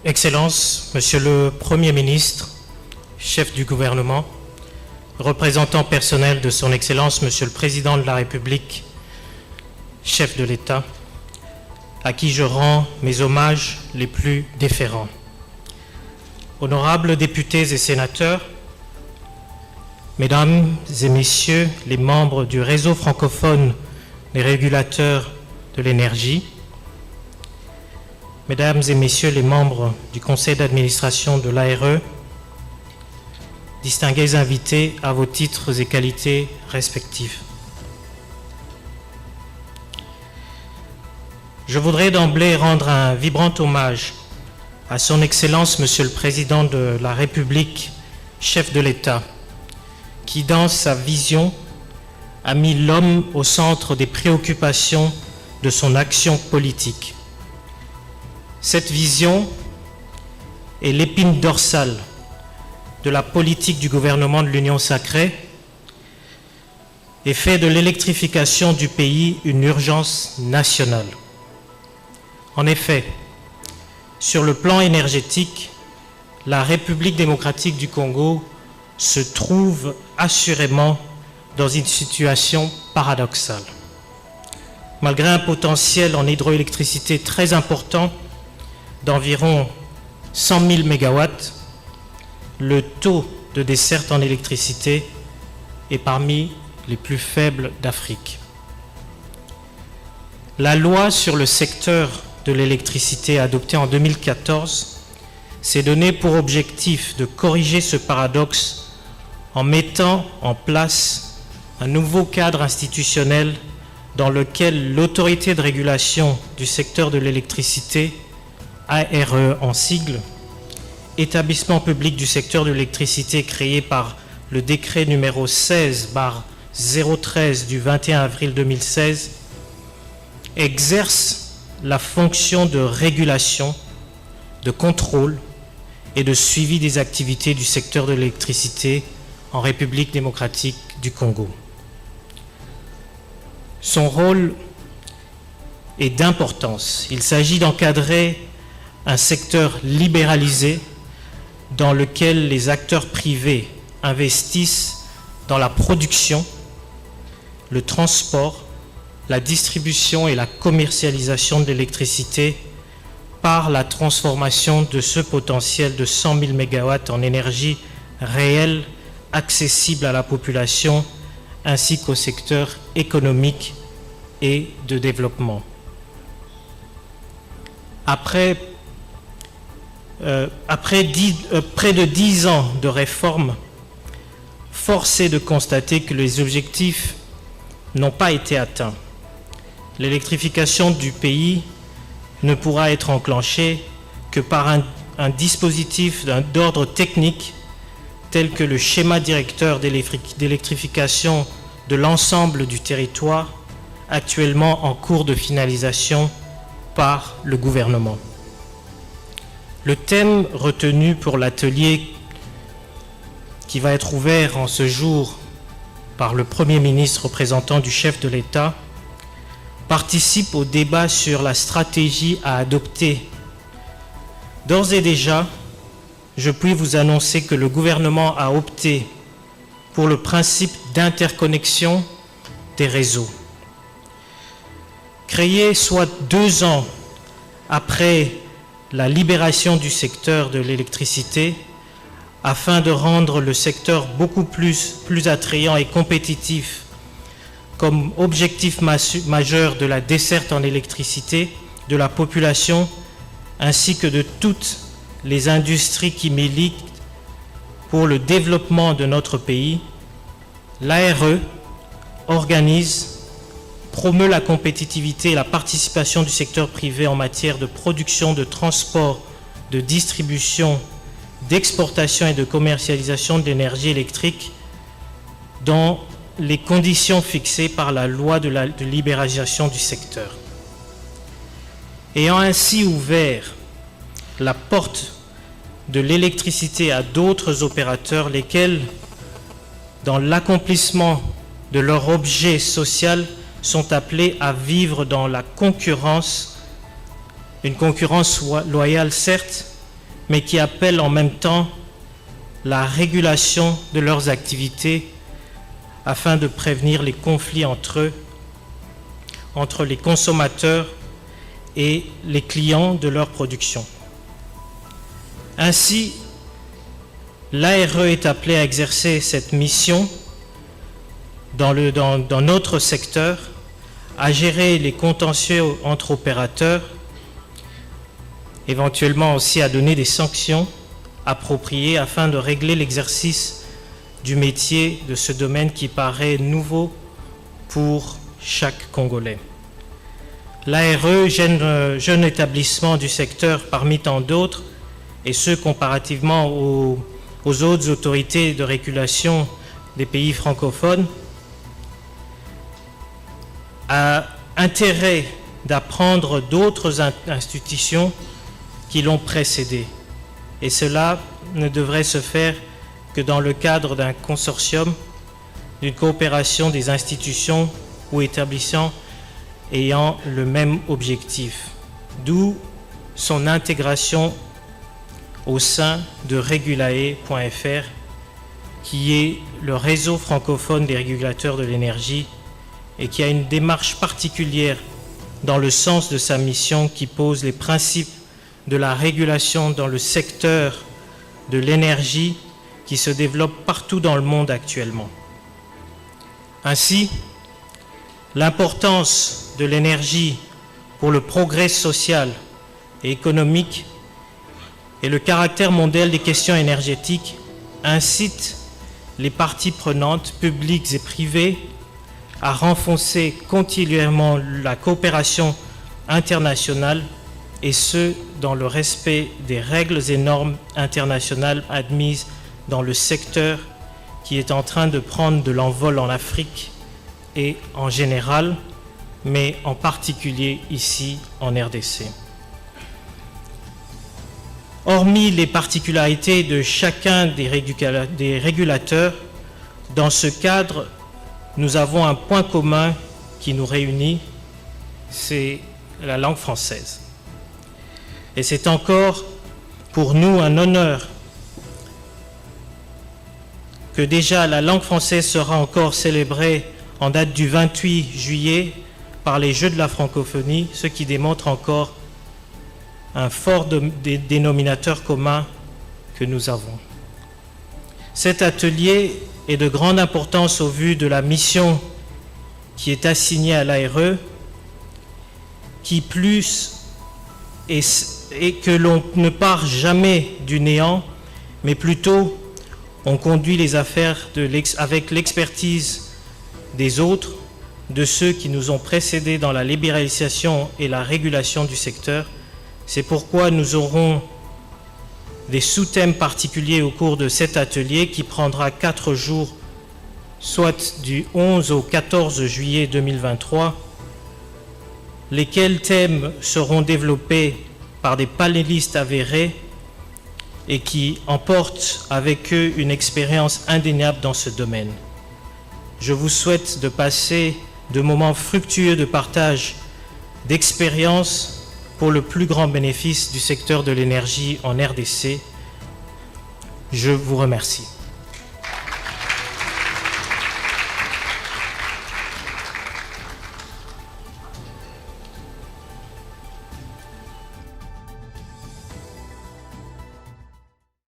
Excellences, Monsieur le Premier ministre, chef du gouvernement, représentant personnel de Son Excellence, Monsieur le Président de la République, chef de l'État, à qui je rends mes hommages les plus déférents. Honorables députés et sénateurs, Mesdames et Messieurs les membres du réseau francophone des régulateurs de l'énergie, Mesdames et Messieurs les membres du conseil d'administration de l'ARE, distingués invités à vos titres et qualités respectifs. Je voudrais d'emblée rendre un vibrant hommage à Son Excellence, Monsieur le Président de la République, chef de l'État, qui, dans sa vision, a mis l'homme au centre des préoccupations de son action politique. Cette vision est l'épine dorsale de la politique du gouvernement de l'Union sacrée et fait de l'électrification du pays une urgence nationale. En effet, sur le plan énergétique, la République démocratique du Congo se trouve assurément dans une situation paradoxale. Malgré un potentiel en hydroélectricité très important d'environ 100 000 MW, le taux de desserte en électricité est parmi les plus faibles d'Afrique. La loi sur le secteur de l'électricité adoptée en 2014 s'est donné pour objectif de corriger ce paradoxe en mettant en place un nouveau cadre institutionnel dans lequel l'autorité de régulation du secteur de l'électricité, ARE en sigle, établissement public du secteur de l'électricité créé par le décret numéro 16/013 du 21 avril 2016, exerce la fonction de régulation, de contrôle et de suivi des activités du secteur de l'électricité en République démocratique du Congo. Son rôle est d'importance. Il s'agit d'encadrer un secteur libéralisé dans lequel les acteurs privés investissent dans la production, le transport, la distribution et la commercialisation de l'électricité par la transformation de ce potentiel de 100 000 MW en énergie réelle, accessible à la population, ainsi qu'au secteur économique et de développement. Après près de 10 ans de réformes, force est de constater que les objectifs n'ont pas été atteints. L'électrification du pays ne pourra être enclenchée que par un dispositif d'ordre technique tel que le schéma directeur d'électrification de l'ensemble du territoire, actuellement en cours de finalisation par le gouvernement. Le thème retenu pour l'atelier qui va être ouvert en ce jour par le Premier ministre représentant du chef de l'État participe au débat sur la stratégie à adopter. D'ores et déjà, je puis vous annoncer que le gouvernement a opté pour le principe d'interconnexion des réseaux. Créé soit 2 ans après la libération du secteur de l'électricité, afin de rendre le secteur beaucoup plus attrayant et compétitif comme objectif majeur de la desserte en électricité de la population ainsi que de toutes les industries qui militent pour le développement de notre pays, l'ARE organise, promeut la compétitivité et la participation du secteur privé en matière de production, de transport, de distribution, d'exportation et de commercialisation de l'énergie électrique dans les conditions fixées par la loi de libéralisation du secteur. Ayant ainsi ouvert la porte de l'électricité à d'autres opérateurs, lesquels, dans l'accomplissement de leur objet social, sont appelés à vivre dans la concurrence, une concurrence loyale certes, mais qui appellent en même temps la régulation de leurs activités afin de prévenir les conflits entre eux, entre les consommateurs et les clients de leur production. Ainsi, l'ARE est appelée à exercer cette mission dans notre secteur, à gérer les contentieux entre opérateurs, éventuellement aussi à donner des sanctions appropriées afin de régler l'exercice du métier de ce domaine qui paraît nouveau pour chaque Congolais. L'ARE, jeune établissement du secteur parmi tant d'autres, et ce comparativement aux autres autorités de régulation des pays francophones, a intérêt d'apprendre d'autres institutions qui l'ont précédé. Et cela ne devrait se faire que dans le cadre d'un consortium, d'une coopération des institutions ou établissements ayant le même objectif, d'où son intégration au sein de Regulae.fr, qui est le réseau francophone des régulateurs de l'énergie et qui a une démarche particulière dans le sens de sa mission qui pose les principes de la régulation dans le secteur de l'énergie qui se développe partout dans le monde actuellement. Ainsi, l'importance de l'énergie pour le progrès social et économique et le caractère mondial des questions énergétiques incitent les parties prenantes, publiques et privées, à renforcer continuellement la coopération internationale et ce, dans le respect des règles et normes internationales admises dans le secteur qui est en train de prendre de l'envol en Afrique et en général, mais en particulier ici en RDC. Hormis les particularités de chacun des régulateurs, dans ce cadre, nous avons un point commun qui nous réunit, c'est la langue française. Et c'est encore pour nous un honneur que déjà la langue française sera encore célébrée en date du 28 juillet par les Jeux de la francophonie, ce qui démontre encore un fort dénominateur commun que nous avons. Cet atelier est de grande importance au vu de la mission qui est assignée à l'ARE, qui plus est que l'on ne part jamais du néant, mais plutôt on conduit les affaires avec l'expertise des autres, de ceux qui nous ont précédés dans la libéralisation et la régulation du secteur. C'est pourquoi nous aurons des sous-thèmes particuliers au cours de cet atelier qui prendra 4 jours, soit du 11 au 14 juillet 2023, lesquels thèmes seront développés par des panélistes avérés et qui emportent avec eux une expérience indéniable dans ce domaine. Je vous souhaite de passer de moments fructueux de partage d'expériences pour le plus grand bénéfice du secteur de l'énergie en RDC. Je vous remercie.